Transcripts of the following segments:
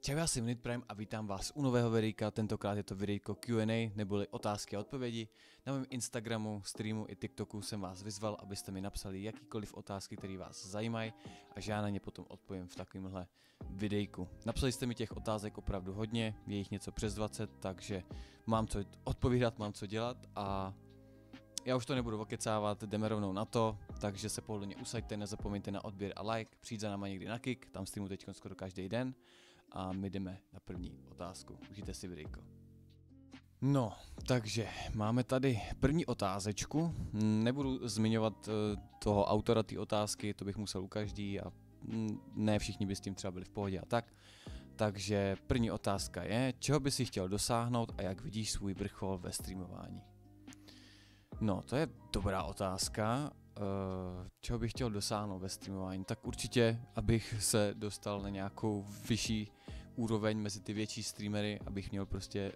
Čau, já jsem Nitprime a vítám vás u nového videjka, tentokrát je to videjko Q&A, neboli otázky a odpovědi. Na mém Instagramu, streamu i TikToku jsem vás vyzval, abyste mi napsali jakýkoliv otázky, které vás zajímají a že já na ně potom odpovím v takovémhle videjku. Napsali jste mi těch otázek opravdu hodně, je jich něco přes 20, takže mám co odpovídat, mám co dělat a já už to nebudu okecávat, jdeme rovnou na to, takže se pohodlně usaďte, nezapomeňte na odběr a like, přijď za náma někdy na Kik, tam streamu teď skoro každý den. A my jdeme na první otázku. Užijte si videjko. No, takže máme tady první otázečku. Nebudu zmiňovat toho autora té otázky, to bych musel u každý a ne všichni by s tím třeba byli v pohodě a tak. Takže první otázka je, čeho by si chtěl dosáhnout a jak vidíš svůj vrchol ve streamování? No, to je dobrá otázka. Čeho bych chtěl dosáhnout ve streamování? Tak určitě, abych se dostal na nějakou vyšší úroveň mezi ty větší streamery, abych měl prostě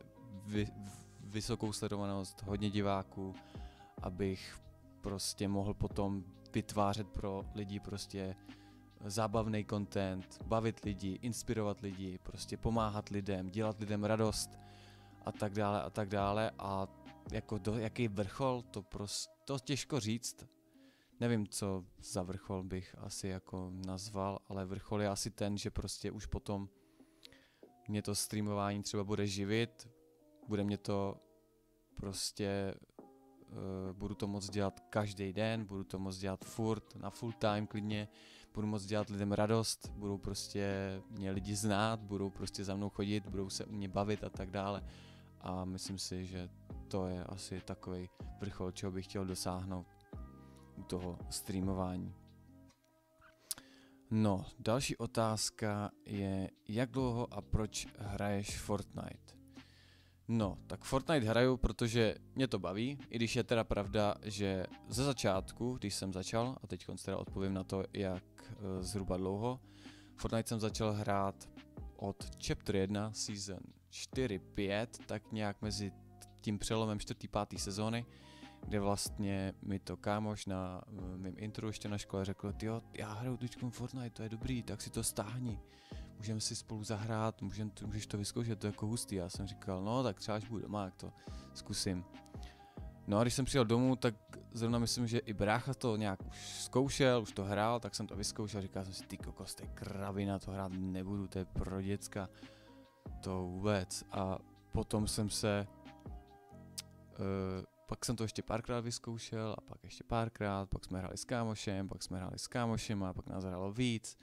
vysokou sledovanost, hodně diváků, abych prostě mohl potom vytvářet pro lidi prostě zábavný content, bavit lidi, inspirovat lidi, prostě pomáhat lidem, dělat lidem radost a tak dále a jako jaký vrchol, to těžko říct. Nevím, co za vrchol bych asi jako nazval, ale vrchol je asi ten, že prostě už potom mě to streamování třeba bude živit, bude mě to prostě, budu to moct dělat každý den, budu to moct dělat furt, na full time klidně, budu moct dělat lidem radost, budou prostě mě lidi znát, budou prostě za mnou chodit, budou se u mě bavit a tak dále. A myslím si, že to je asi takový vrchol, čeho bych chtěl dosáhnout u toho streamování. No, další otázka je, jak dlouho a proč hraješ Fortnite? No, tak Fortnite hraju, protože mě to baví, i když je teda pravda, že ze začátku, když jsem začal, a teď teda odpovím na to, jak zhruba dlouho, Fortnite jsem začal hrát od Chapter 1, Season 4-5, tak nějak mezi tím přelomem 4. 5. sezóny, kde vlastně mi to kámoš na mém intru ještě na škole řekl, tyjo, já hraju teďkom Fortnite, to je dobrý, tak si to stáhni, můžeme si spolu zahrát, můžeš to vyzkoušet, to je jako hustý. Já jsem říkal, no tak třeba až budu doma, jak to zkusím. No a když jsem přijel domů, tak zrovna myslím, že i brácha to nějak už zkoušel, už to hrál, tak jsem to vyzkoušel, říkal jsem si, ty kokos, to je kravina, to hrát nebudu, to je pro děcka, to vůbec. A potom jsem se pak jsem to ještě párkrát vyzkoušel a pak ještě párkrát, pak jsme hráli s kámošem, pak jsme hráli s kámošem a pak nás hrálo víc.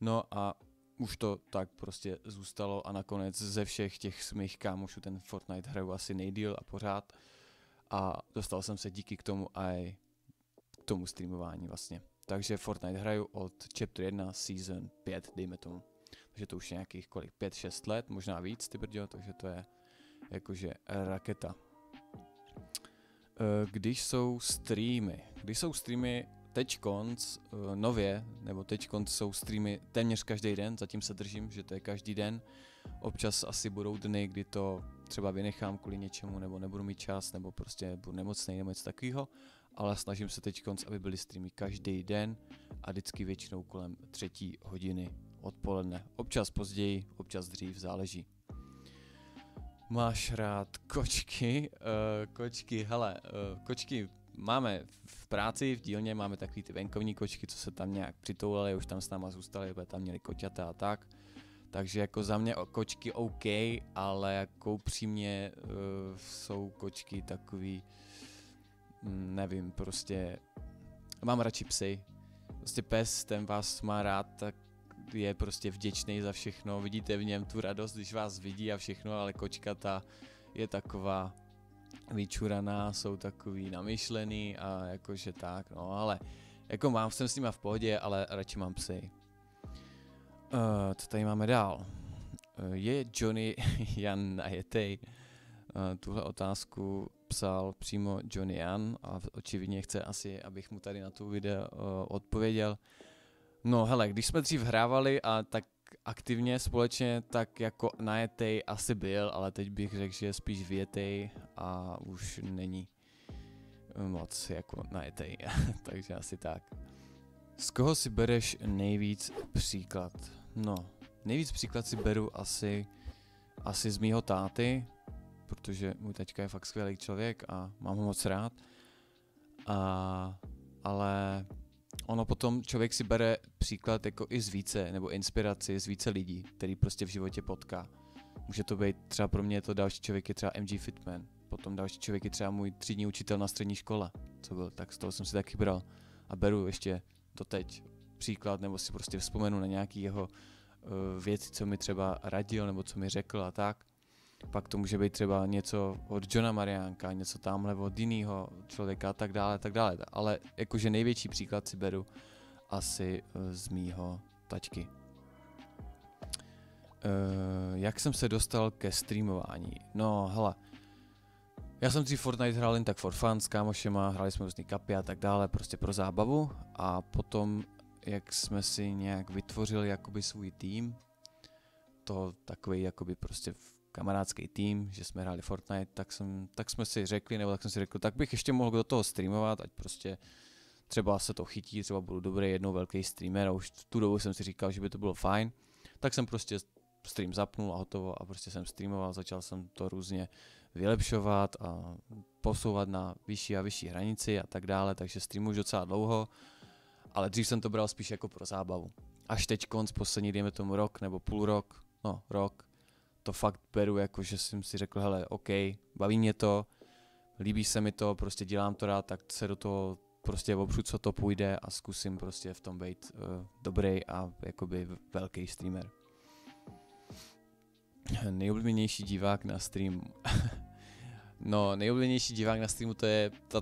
No a už to tak prostě zůstalo a nakonec ze všech těch mých kámošů ten Fortnite hraju asi nejdýl a pořád. A dostal jsem se díky k tomu i k tomu streamování vlastně. Takže Fortnite hraju od Chapter 1 Season 5, dejme tomu. Takže to už je nějakých 5-6 let, možná víc, ty brďo, takže to je jakože raketa. Když jsou streamy teďkonc nově, nebo teďkonc jsou streamy téměř každý den, zatím se držím, že to je každý den. Občas asi budou dny, kdy to třeba vynechám kvůli něčemu, nebo nebudu mít čas, nebo prostě budu nemocnej, nebo něco takového, ale snažím se teďkonc, aby byly streamy každý den a vždycky většinou kolem 3 hodiny odpoledne. Občas později, občas dřív, záleží. Máš rád kočky? Kočky máme v práci, v dílně máme takový ty venkovní kočky, co se tam nějak přitoulali, už tam s náma zůstaly, protože tam měli koťata a tak. Takže jako za mě kočky OK, ale jako upřímně jsou kočky takový, nevím, prostě mám radši psy. Prostě pes, ten vás má rád, tak je prostě vděčný za všechno, vidíte v něm tu radost, když vás vidí a všechno, ale kočka ta je taková vyčuraná, jsou takový namyšlený a jakože tak, no ale jako jsem s nima v pohodě, ale radši mám psy. Co tady máme dál? Je Johnny Jan najetej? Tuhle otázku psal přímo Johnny Jan a očividně chce asi, abych mu tady na tu video odpověděl. No hele, když jsme dřív hrávali a tak aktivně společně, tak jako najetej asi byl, ale teď bych řekl, že je spíš vyjetej a už není moc jako najetej, takže asi tak. Z koho si bereš nejvíc příklad? No, nejvíc příklad si beru asi z mýho táty, protože můj taťka je fakt skvělý člověk a mám ho moc rád. Ale ono potom člověk si bere příklad jako i z více, nebo inspiraci z více lidí, který prostě v životě potká. Může to být, třeba pro mě to další člověk je třeba MG Fitman, potom další člověk je třeba můj třídní učitel na střední škole, co byl, tak z toho jsem si taky bral a beru ještě doteď příklad, nebo si prostě vzpomenu na nějaký jeho věci, co mi třeba radil, nebo co mi řekl a tak. Pak to může být třeba něco od Johna Mariánka, něco tamhle od jinýho člověka a tak dále, tak dále. Ale jakože největší příklad si beru asi z mýho taťky. Jak jsem se dostal ke streamování? No hele, já jsem dřív Fortnite hrál jen tak for fun s kámošema, hráli jsme různý kapy a tak dále, prostě pro zábavu. A potom, jak jsme si nějak vytvořili jakoby svůj tým, to takový jakoby prostě kamarádský tým, že jsme hráli Fortnite, tak jsme si řekli, nebo tak jsem si řekl, tak bych ještě mohl do toho streamovat, ať prostě třeba se to chytí, třeba budu dobrý jednou velký streamer a už v tu dobu jsem si říkal, že by to bylo fajn. Tak jsem prostě stream zapnul a hotovo a prostě jsem streamoval, začal jsem to různě vylepšovat a posouvat na vyšší a vyšší hranici a tak dále, takže streamuji už docela dlouho, ale dřív jsem to bral spíš jako pro zábavu. Až teď poslední, dejme tomu rok nebo půl rok, rok, to fakt beru jako, že jsem si řekl, hele, OK, baví mě to, líbí se mi to, prostě dělám to rád, tak se do toho prostě opřu, co to půjde a zkusím prostě v tom být dobrý a jakoby velký streamer. Nejoblíbenější divák na streamu. No, nejoblíbenější divák na streamu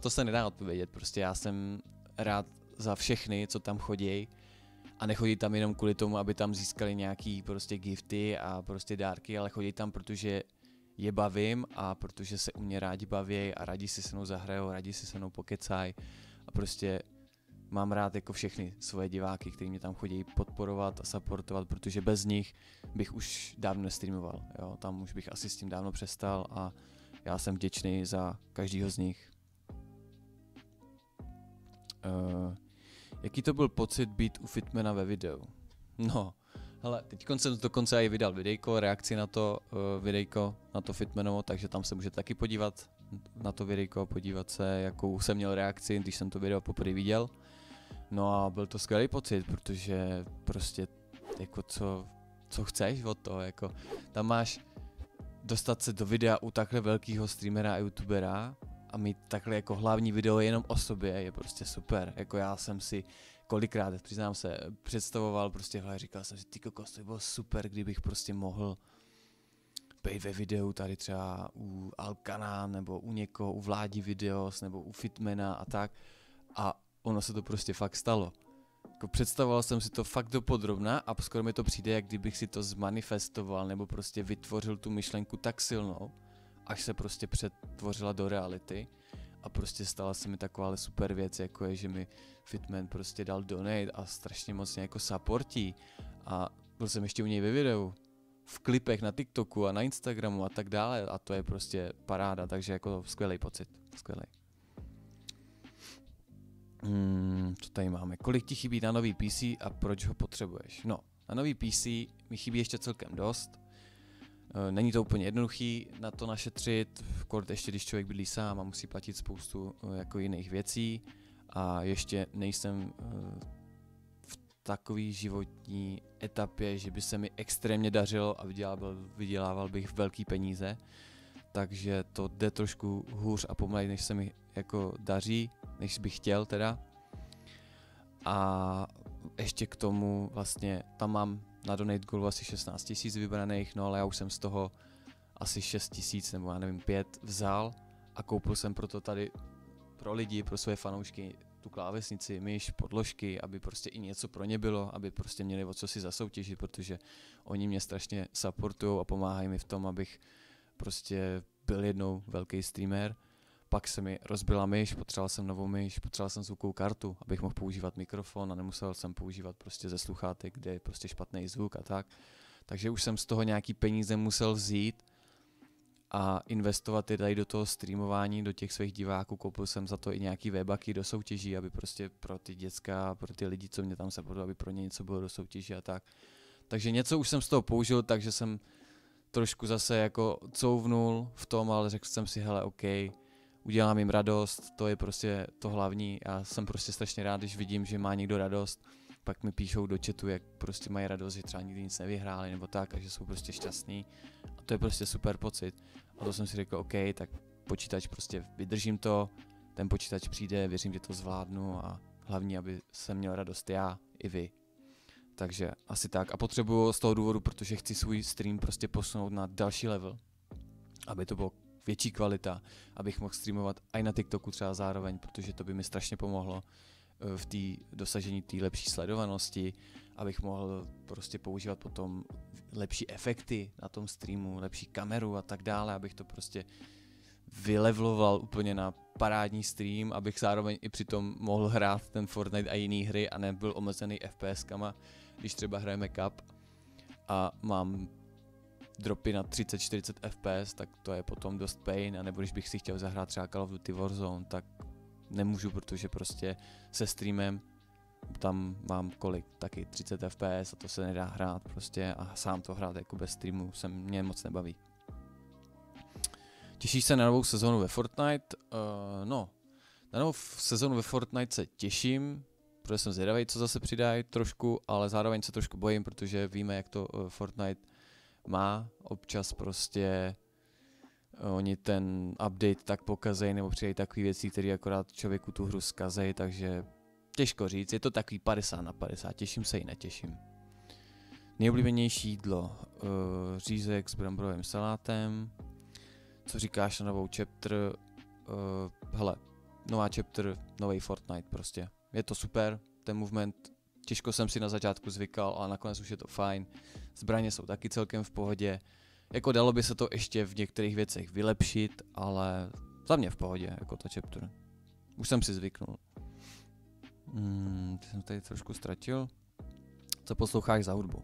to se nedá odpovědět, prostě já jsem rád za všechny, co tam chodí a nechodí tam jenom kvůli tomu, aby tam získali nějaký prostě gifty a prostě dárky, ale chodí tam, protože je bavím a protože se u mě rádi baví a rádi si se mnou zahrajou, rádi si se mnou pokecají a prostě mám rád jako všechny svoje diváky, kteří mě tam chodí podporovat a supportovat, protože bez nich bych už dávno nestreamoval, jo, tam už bych asi s tím dávno přestal a já jsem vděčný za každýho z nich. Jaký to byl pocit být u Fitmana ve videu? No, hele, teď jsem dokonce i vydal videjko, reakci na to videjko, na to Fitmanovo, takže tam se můžete taky podívat na to videjko, podívat se, jakou jsem měl reakci, když jsem to video poprvé viděl. No a byl to skvělý pocit, protože prostě jako co chceš od toho, jako tam máš dostat se do videa u takhle velkého streamera a youtubera a mít takhle jako hlavní video jenom o sobě je prostě super. Jako já jsem si kolikrát, přiznám se, představoval prostě říkal jsem si, ty kokos, to by bylo super, kdybych prostě mohl být ve videu tady třeba u Alkana nebo u někoho, u Vládi Videos nebo u Fitmana a tak a ono se to prostě fakt stalo. Jako představoval jsem si to fakt dopodrobna a skoro mi to přijde, jak kdybych si to zmanifestoval nebo prostě vytvořil tu myšlenku tak silnou, až se prostě přetvořila do reality a prostě stala se mi taková super věc, jako je, že mi Fitman prostě dal donate a strašně moc mě jako supportí a byl jsem ještě u něj ve videu, v klipech na TikToku a na Instagramu a tak dále a to je prostě paráda, takže jako skvělý pocit, skvělý. Co tady máme? Kolik ti chybí na nový PC a proč ho potřebuješ? No, na nový PC mi chybí ještě celkem dost. Není to úplně jednoduchý na to našetřit, kort ještě když člověk bydlí sám a musí platit spoustu jako jiných věcí a ještě nejsem v takové životní etapě, že by se mi extrémně dařilo a vydělával bych velký peníze, takže to jde trošku hůř a pomaleji, než se mi jako daří, než bych chtěl teda. A ještě k tomu vlastně tam mám na Donate Goal asi 16 000 vybraných, no ale já už jsem z toho asi 6 000 nebo já nevím 5 vzal a koupil jsem proto tady pro lidi, pro své fanoušky tu klávesnici, myš, podložky, aby prostě i něco pro ně bylo, aby prostě měli o co si zasoutěžit, protože oni mě strašně supportujou a pomáhají mi v tom, abych prostě byl jednou velký streamer. Pak se mi rozbila myš, potřeboval jsem novou myš, potřeboval jsem zvukovou kartu, abych mohl používat mikrofon a nemusel jsem používat prostě ze sluchátek, kde je prostě špatný zvuk a tak. Takže už jsem z toho nějaký peníze musel vzít a investovat je tady do toho streamování, do těch svých diváků. Koupil jsem za to i nějaký webaky do soutěží, aby prostě pro ty děcka, pro ty lidi, co mě tam supportují, aby pro ně něco bylo do soutěží a tak. Takže něco už jsem z toho použil, takže jsem trošku zase jako couvnul v tom, ale řekl jsem si, hele, OK, udělám jim radost, to je prostě to hlavní. Já jsem prostě strašně rád, když vidím, že má někdo radost, pak mi píšou do chatu, jak prostě mají radost, že třeba nikdy nic nevyhráli nebo tak a že jsou prostě šťastní. A to je prostě super pocit. A to jsem si řekl, OK, tak počítač prostě vydržím to, ten počítač přijde, věřím, že to zvládnu a hlavní, aby jsem měl radost já i vy. Takže asi tak. A potřebuju z toho důvodu, protože chci svůj stream prostě posunout na další level. Aby to bylo větší kvalita, abych mohl streamovat i na TikToku třeba zároveň, protože to by mi strašně pomohlo v dosažení té lepší sledovanosti, abych mohl prostě používat potom lepší efekty na tom streamu, lepší kameru a tak dále, abych to prostě vylevloval úplně na parádní stream, abych zároveň i přitom mohl hrát ten Fortnite a jiné hry a nebyl omezený FPS-kama, když třeba hrajeme Cup a mám dropy na 30-40 FPS, tak to je potom dost pain, a nebo když bych si chtěl zahrát třeba Call of Duty Warzone, tak nemůžu, protože prostě se streamem tam mám kolik, taky 30 FPS a to se nedá hrát prostě a sám to hrát jako bez streamu mě moc nebaví. Těšíš se na novou sezónu ve Fortnite? No, na novou sezónu ve Fortnite se těším, protože jsem zvědavý, co zase přidají trošku, ale zároveň se trošku bojím, protože víme, jak to Fortnite má. Občas prostě oni ten update tak pokazej nebo přidají takové věci, které akorát člověku tu hru zkazejí, takže těžko říct, je to takový 50/50, těším se i netěším. Nejoblíbenější jídlo, řízek s bramborovým salátem. Co říkáš na novou chapter? Hele, nová chapter, nový Fortnite prostě. Je to super, ten movement, těžko jsem si na začátku zvykal, ale nakonec už je to fajn. Zbraně jsou taky celkem v pohodě. Jako dalo by se to ještě v některých věcech vylepšit, ale za mě v pohodě, jako ta chapter. Už jsem si zvyknul. Ty jsem tady trošku ztratil. Co posloucháš za hudbu?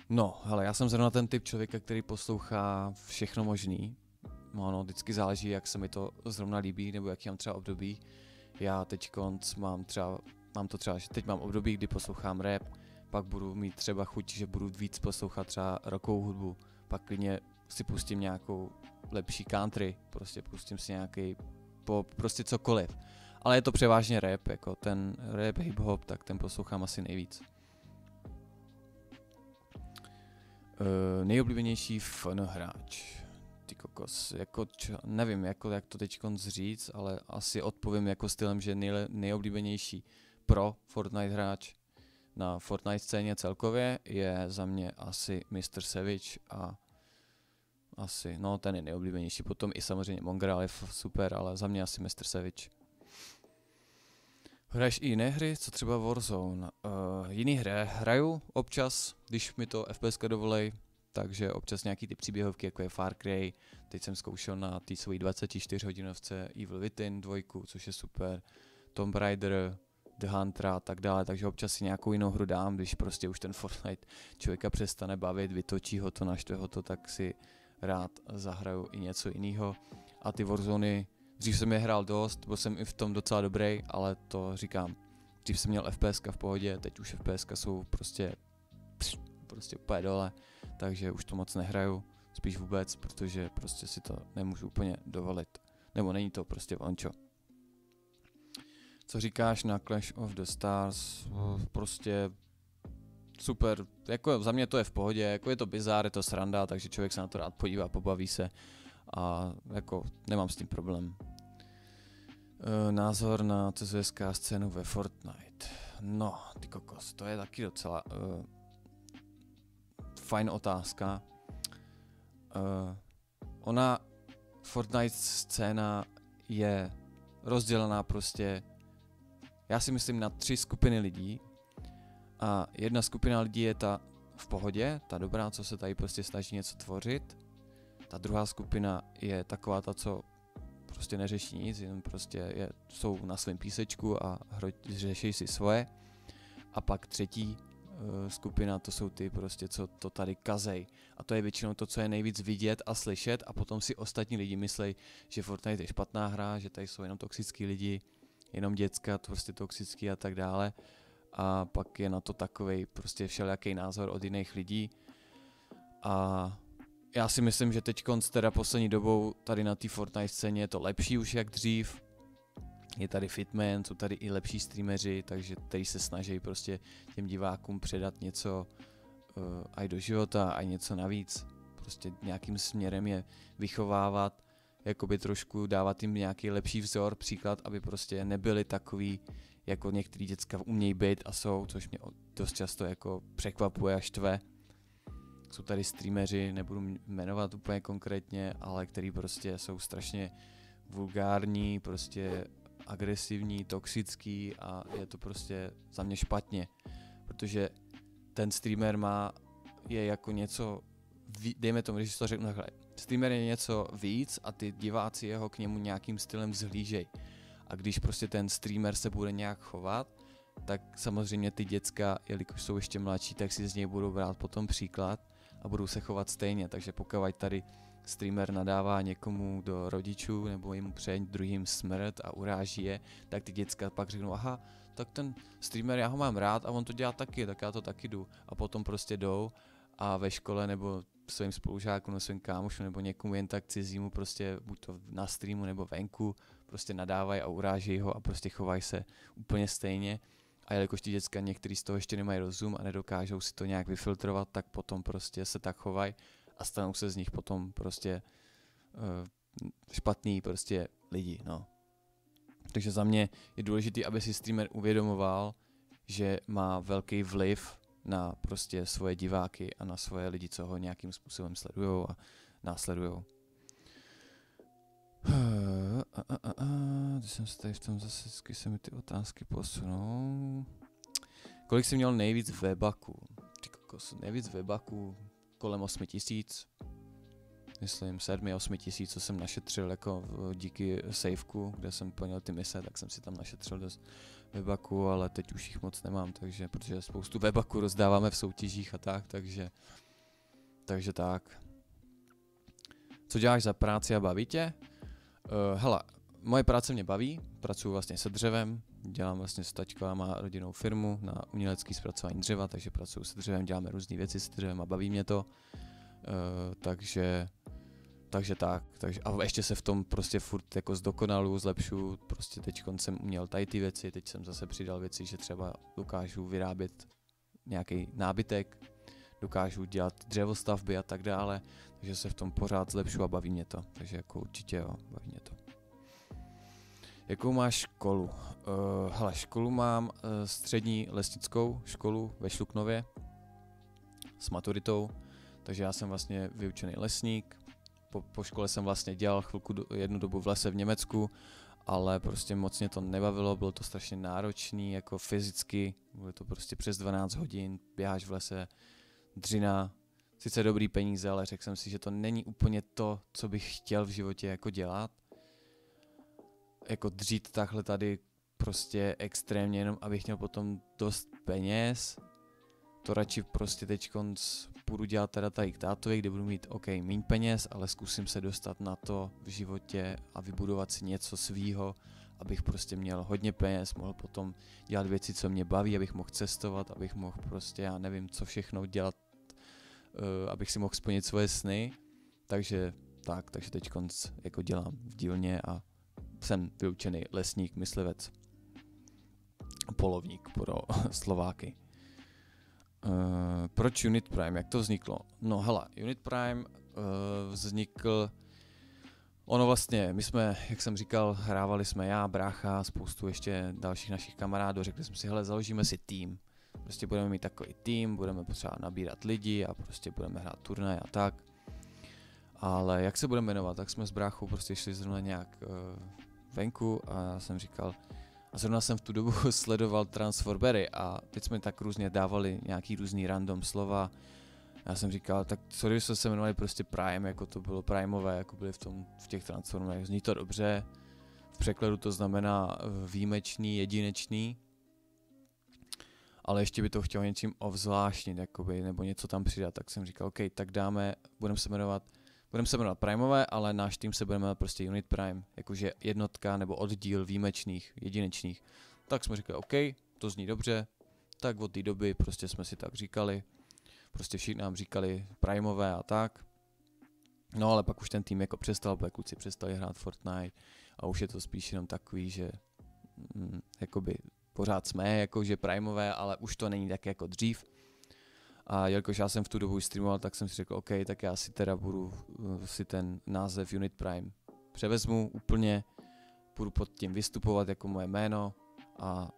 No, hele, já jsem zrovna ten typ člověka, který poslouchá všechno možný. No, vždycky záleží, jak se mi to zrovna líbí, nebo jaký mám třeba období. Já teďkonc mám to třeba, že teď mám období, kdy poslouchám rap, pak budu mít třeba chuť, že budu víc poslouchat třeba rockovou hudbu, pak klidně si pustím nějakou lepší country, prostě pustím si nějaký pop, prostě cokoliv. Ale je to převážně rap, jako ten rap, hip-hop, tak ten poslouchám asi nejvíc. Nejoblíbenější FN hráč. Ty kokos, jako nevím, jako jak to teďkonc říct, ale asi odpovím jako stylem, že nejoblíbenější pro Fortnite hráč na Fortnite scéně celkově je za mě asi Mr. Savage a asi, no ten je nejoblíbenější, potom i samozřejmě Mongrel je super, ale za mě asi Mr. Savage. Hraješ i jiné hry, co třeba Warzone? Jiný hry hraju občas, když mi to FPSka dovolej, takže občas nějaký ty příběhovky, jako je Far Cry, teď jsem zkoušel na té svojí 24hodinovce Evil Within 2, což je super, Tomb Raider, The Hunter a tak dále, takže občas si nějakou jinou hru dám, když prostě už ten Fortnite člověka přestane bavit, vytočí ho to, naštve ho to, tak si rád zahraju i něco jiného. A ty Warzony, dřív jsem je hrál dost, byl jsem i v tom docela dobrý, ale to říkám, dřív jsem měl FPSka v pohodě, teď už FPSka jsou prostě úplně dole, takže už to moc nehraju, spíš vůbec, protože prostě si to nemůžu úplně dovolit, nebo není to prostě vončo. Co říkáš na Clash of the Stars? Prostě super, jako za mě to je v pohodě, jako je to bizár, je to sranda, takže člověk se na to rád podívá, pobaví se a jako nemám s tím problém. Názor na CS:GO scénu ve Fortnite. No, ty kokos, to je taky docela fajn otázka. Ona, Fortnite scéna je rozdělená prostě, já si myslím, na 3 skupiny lidí. A jedna skupina lidí je ta v pohodě, ta dobrá, co se tady prostě snaží něco tvořit. Ta druhá skupina je taková ta, co prostě neřeší nic, jen prostě jsou na svém písečku a řeší si svoje. A pak třetí skupina, to jsou ty prostě, co to tady kazej. A to je většinou to, co je nejvíc vidět a slyšet, a potom si ostatní lidi myslí, že Fortnite je špatná hra, že tady jsou jenom toxický lidi, jenom děcka, prostě toxický a tak dále. a pak je na to takovej prostě všelijaký názor od jiných lidí. A já si myslím, že teď teda poslední dobou tady na té Fortnite scéně je to lepší už jak dřív. Je tady Fitman, jsou tady i lepší streameři, takže tady se snaží prostě těm divákům předat něco aj do života, aj něco navíc. Prostě nějakým směrem je vychovávat, jakoby trošku dávat jim nějaký lepší vzor, příklad, aby prostě nebyli takový, jako některý děcka umějí být a jsou, což mě dost často jako překvapuje a štve. Jsou tady streameři, nebudu jmenovat úplně konkrétně, ale který prostě jsou strašně vulgární, prostě agresivní, toxický a je to prostě za mě špatně, protože ten streamer je jako něco, dejme tomu, když to řeknu takhle, streamer je něco víc a ty diváci jeho k němu nějakým stylem zhlížej. A když prostě ten streamer se bude nějak chovat, tak samozřejmě ty děcka, jelikož jsou ještě mladší, tak si z něj budou brát potom příklad a budou se chovat stejně, takže pokud tady streamer nadává někomu do rodičů nebo jim přeje druhým smrt a uráží je, tak ty děcka pak řeknou, aha, tak ten streamer, já ho mám rád a on to dělá taky, tak já to taky jdu. A potom prostě jdou a ve škole nebo svým spolužákům, nebo svým kámošům nebo někomu jen tak cizímu prostě buď to na streamu nebo venku prostě nadávají a uráží ho a prostě chovají se úplně stejně. A jelikož ty děcka některý z toho ještě nemají rozum a nedokážou si to nějak vyfiltrovat, tak potom prostě se tak chovají a stanou se z nich potom prostě špatný prostě lidi, no. Takže za mě je důležité, aby si streamer uvědomoval, že má velký vliv na prostě svoje diváky a na svoje lidi, co ho nějakým způsobem sledujou a následujou. Když jsem se tady v tom zase, když se mi ty otázky posunou. Kolik jsi měl nejvíc webaků? Ty kokos, nejvíc webaků kolem 8000. Myslím 7-8 tisíc, co jsem našetřil jako díky saveku, kde jsem plnil ty mise, tak jsem si tam našetřil dost webaků, ale teď už jich moc nemám, takže protože spoustu webaků rozdáváme v soutěžích a tak, takže tak. Co děláš za práci a baví tě? Hele, moje práce mě baví, pracuji vlastně se dřevem, dělám vlastně s taťkou, má rodinnou firmu na umělecké zpracování dřeva, takže pracuji se dřevem, děláme různé věci s dřevem a baví mě to. Takže a ještě se v tom prostě furt jako zdokonaluju, zlepšuju, prostě teď jsem uměl tady ty věci, teď jsem zase přidal věci, že třeba dokážu vyrábět nějaký nábytek, dokážu dělat dřevostavby a tak dále, takže se v tom pořád zlepšuju a baví mě to, takže jako určitě jo, baví mě to. Jakou máš školu? Hele, školu mám střední lesnickou školu ve Šluknově s maturitou, takže já jsem vlastně vyučený lesník. Po škole jsem vlastně dělal jednu dobu v lese v Německu, ale prostě moc mě to nebavilo, bylo to strašně náročný, jako fyzicky, bylo to prostě přes 12 hodin, běháš v lese, dřina, sice dobrý peníze, ale řekl jsem si, že to není úplně to, co bych chtěl v životě jako dělat. Jako dřít takhle tady prostě extrémně, jenom abych měl potom dost peněz. To radši prostě teďkonc půjdu dělat teda tady k tátovi, kde budu mít míň peněz, ale zkusím se dostat na to v životě a vybudovat si něco svýho, abych prostě měl hodně peněz, mohl potom dělat věci, co mě baví, abych mohl cestovat, abych mohl prostě, já nevím, co všechno dělat, abych si mohl splnit svoje sny. Takže teďkonc jako dělám v dílně a jsem vyučený lesník, myslivec, polovník pro Slováky. Proč Unit Prime? Jak to vzniklo? No hele, Unit Prime vznikl, ono vlastně, my jsme, jak jsem říkal, hrávali jsme já, brácha, spoustu ještě dalších našich kamarádů, řekli jsme si, hele, založíme si tým. Prostě budeme mít takový tým, budeme potřeba nabírat lidi a prostě budeme hrát turnaje a tak. Ale jak se budeme jmenovat? Tak jsme s bráchou prostě šli zrovna nějak venku a já jsem říkal, a zrovna jsem v tu dobu sledoval Transformery a teď jsme tak různě dávali nějaký různý random slova. Já jsem říkal, tak co když se jmenovali prostě Prime, jako to bylo Primeové, jako byly v těch Transformerech. Zní to dobře, v překladu to znamená výjimečný, jedinečný, ale ještě by to chtělo něčím ovzvláštnit, jakoby, nebo něco tam přidat, tak jsem říkal, OK, tak budeme se jmenovat Primeové, ale náš tým se bude jmenovat prostě Unit Prime, jakože jednotka nebo oddíl výjimečných, jedinečných. Tak jsme říkali, OK, to zní dobře, tak od té doby prostě jsme si tak říkali, prostě všichni nám říkali Primeové a tak. No ale pak už ten tým jako přestal, protože kluci přestali hrát Fortnite a už je to spíš jenom takový, že jakoby pořád jsme jakože Primeové, ale už to není tak jako dřív. A jelikož já jsem v tu dobu už streamoval, tak jsem si řekl, OK, tak já si teda budu si ten název Unit Prime převezmu úplně, budu pod tím vystupovat jako moje jméno a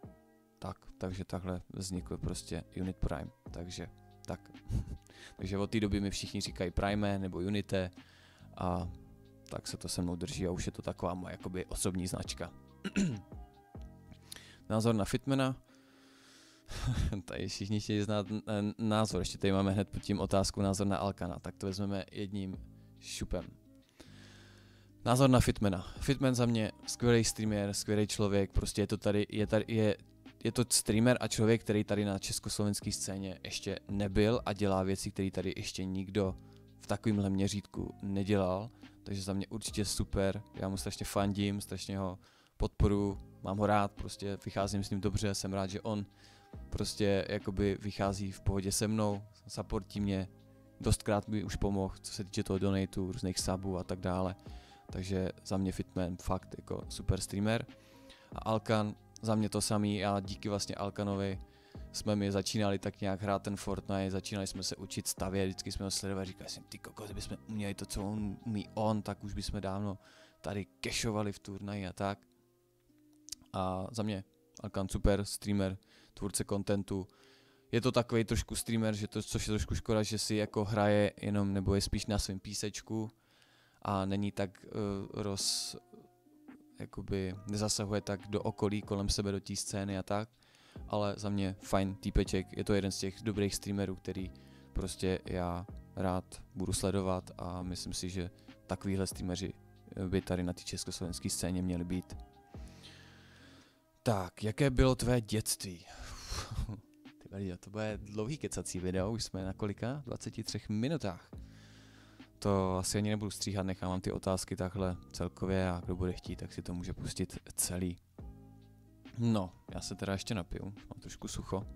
takže takhle vznikl prostě Unit Prime, takže tak. Takže od té doby mi všichni říkají Prime nebo Unite a tak se to se mnou drží a už je to taková moje jakoby osobní značka. Názor na Fitmana. Tady všichni chtějí znát názor, ještě tady máme hned pod tím otázku názor na Alkana, tak to vezmeme jedním šupem. Názor na Fitmana. Fitman za mě skvělý streamer, skvělý člověk, prostě je to streamer a člověk, který tady na československé scéně ještě nebyl a dělá věci, které tady ještě nikdo v takovémhle měřítku nedělal, takže za mě určitě super, já mu strašně fandím, strašně ho podporuji, mám ho rád, prostě vycházím s ním dobře, jsem rád, že on prostě jakoby vychází v pohodě se mnou, supportí mě, dostkrát mi už pomohl, co se týče toho donatu, různých subů a tak dále, takže za mě Fitman fakt jako super streamer. A Alkan, za mě to samý, a díky vlastně Alkanovi jsme mi začínali tak nějak hrát ten Fortnite, začínali jsme se učit stavět, vždycky jsme ho sledovali, říkali jsem, ty koko, kdybychom uměli to, co on umí tak už bychom dávno tady cashovali v turnaji a tak. A za mě Alkan super streamer, tvůrce contentu. Je to takový trošku streamer, což je trošku škoda, že si jako hraje jenom, nebo je spíš na svém písečku a není tak jakoby nezasahuje tak do okolí kolem sebe, do té scény a tak, ale za mě fajn týpeček, je to jeden z těch dobrých streamerů, který prostě já rád budu sledovat a myslím si, že takovýhle streameři by tady na té československé scéně měli být. Tak, jaké bylo tvé dětství? To bude dlouhý kecací video, už jsme na kolika? 23 minutách. To asi ani nebudu stříhat, nechám vám ty otázky takhle celkově a kdo bude chtít, tak si to může pustit celý. No, já se teda ještě napiju, mám trošku sucho.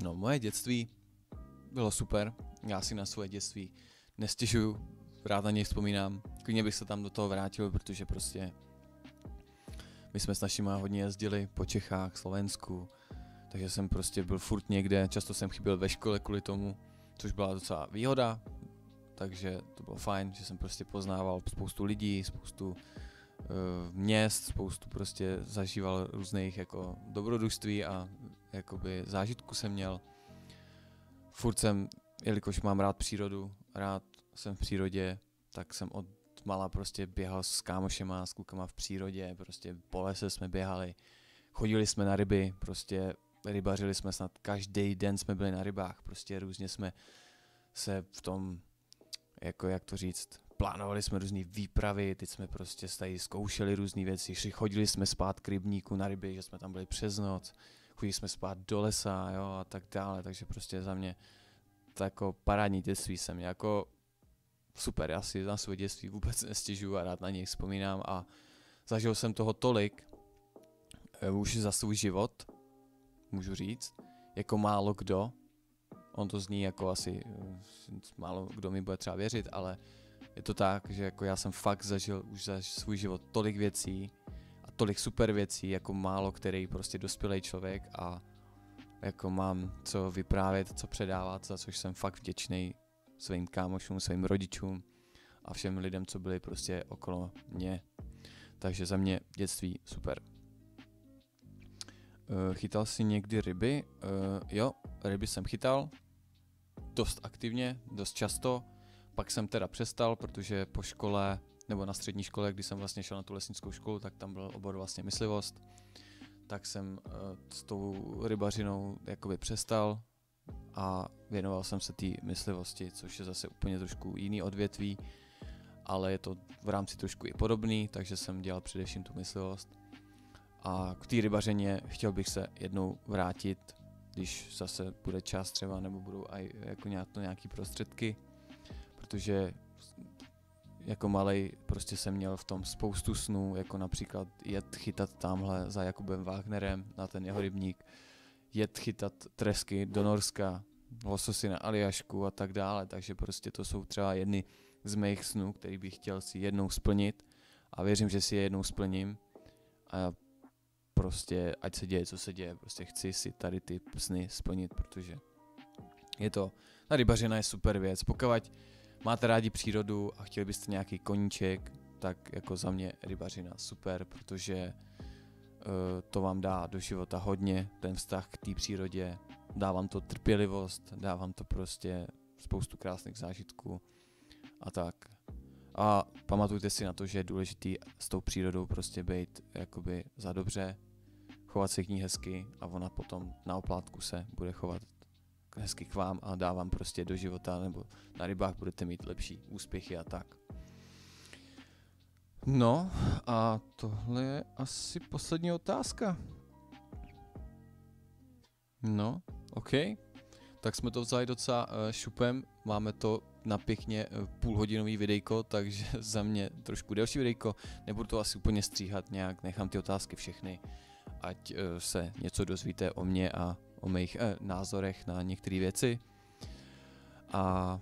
No, moje dětství bylo super, já si na svoje dětství nestěžuju, rád na něj vzpomínám, klidně bych se tam do toho vrátil, protože prostě my jsme s našima hodně jezdili po Čechách, Slovensku, takže jsem prostě byl furt někde, často jsem chyběl ve škole kvůli tomu, což byla docela výhoda, takže to bylo fajn, že jsem prostě poznával spoustu lidí, spoustu měst, spoustu prostě zažíval různých jako dobrodružství a jakoby zážitku jsem měl. Furt jsem, jelikož mám rád přírodu, rád jsem v přírodě, tak jsem od mala prostě běhal s kámošema, s klukama v přírodě, prostě po lese jsme běhali, chodili jsme na ryby, prostě rybařili jsme snad každý den jsme byli na rybách, prostě různě jsme se v tom, jako jak to říct, plánovali jsme různé výpravy, teď jsme prostě tady zkoušeli různé věci, chodili jsme spát k rybníku na ryby, že jsme tam byli přes noc, chodili jsme spát do lesa, jo, a tak dále, takže prostě za mě to jako parádní dětství jsem jako super, já si na své dětství vůbec nestěžuju a rád na něj vzpomínám a zažil jsem toho tolik už za svůj život, můžu říct, jako málo kdo. On to zní jako asi málo kdo mi bude třeba věřit, ale je to tak, že jako já jsem fakt zažil už za svůj život tolik věcí a tolik super věcí, jako málo který prostě dospělý člověk a jako mám co vyprávět, co předávat, za což jsem fakt vděčný svým kámošům, svým rodičům a všem lidem, co byli prostě okolo mě. Takže za mě dětství super. Chytal jsi někdy ryby? Jo, ryby jsem chytal. Dost aktivně, dost často. Pak jsem teda přestal, protože po škole, nebo na střední škole, kdy jsem vlastně šel na tu lesnickou školu, tak tam byl obor vlastně myslivost. Tak jsem s tou rybařinou jakoby přestal a věnoval jsem se té myslivosti, což je zase úplně trošku jiný odvětví, ale je to v rámci trošku i podobný, takže jsem dělal především tu myslivost. A k té rybařeně chtěl bych se jednou vrátit, když zase bude čas třeba, nebo budou aj jako nějaký prostředky, protože jako malej prostě jsem měl v tom spoustu snů, jako například jet chytat tamhle za Jakubem Wagnerem na ten jeho rybník, jet chytat tresky do Norska, lososy na Aljašku a tak dále, takže prostě to jsou třeba jedny z mých snů, který bych chtěl si jednou splnit a věřím, že si je jednou splním a prostě ať se děje, co se děje, prostě chci si tady ty sny splnit, protože ta rybařina je super věc, pokud máte rádi přírodu a chtěli byste nějaký koníček, tak jako za mě rybařina super, protože to vám dá do života hodně, ten vztah k té přírodě, dá vám to trpělivost, dá vám to prostě spoustu krásných zážitků a tak. A pamatujte si na to, že je důležitý s tou přírodou prostě být jakoby za dobře, chovat se k ní hezky a ona potom na oplátku se bude chovat hezky k vám a dá vám prostě do života, nebo na rybách budete mít lepší úspěchy a tak. No a tohle je asi poslední otázka. No, OK. Tak jsme to vzali docela šupem, máme to na pěkně půlhodinový videjko, takže za mě trošku delší videjko, nebudu to asi úplně stříhat nějak, nechám ty otázky všechny, ať se něco dozvíte o mě a o mých názorech na některé věci. A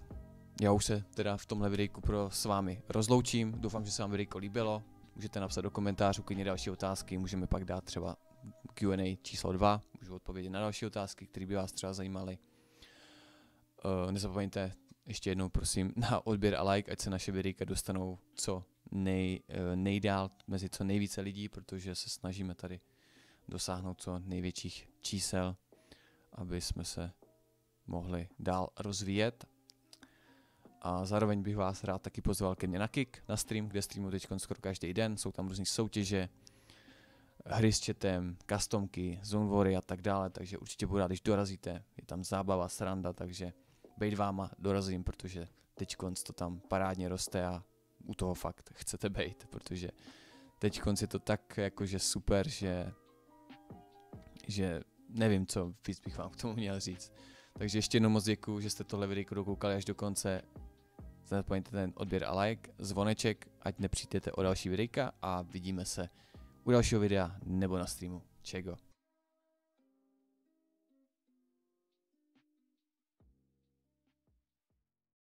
já už se teda v tomhle videjku s vámi rozloučím, doufám, že se vám videjko líbilo, můžete napsat do komentářů klidně další otázky, můžeme pak dát třeba Q&A číslo 2, můžu odpovědět na další otázky, které by vás třeba zajímaly. Nezapomeňte ještě jednou prosím na odběr a like, ať se naše videjka dostanou co nejdál mezi co nejvíce lidí, protože se snažíme tady dosáhnout co největších čísel, aby jsme se mohli dál rozvíjet. A zároveň bych vás rád taky pozval ke mně na Kik, na stream, kde streamuji teď skoro každý den, jsou tam různé soutěže, hry s chatem, customky, zone wary a tak dále, takže určitě budu rád, když dorazíte, je tam zábava, sranda, takže bejt váma dorazím, protože teďkonc to tam parádně roste a u toho fakt chcete bejt, protože teďkonc je to tak jakože super, že nevím, co víc bych vám k tomu měl říct. Takže ještě jednou moc děkuju, že jste tohle videjko dokoukali až do konce. Nezapomeňte ten odběr a like, zvoneček, ať nepřijdete o další videjka a vidíme se u dalšího videa nebo na streamu. Čego.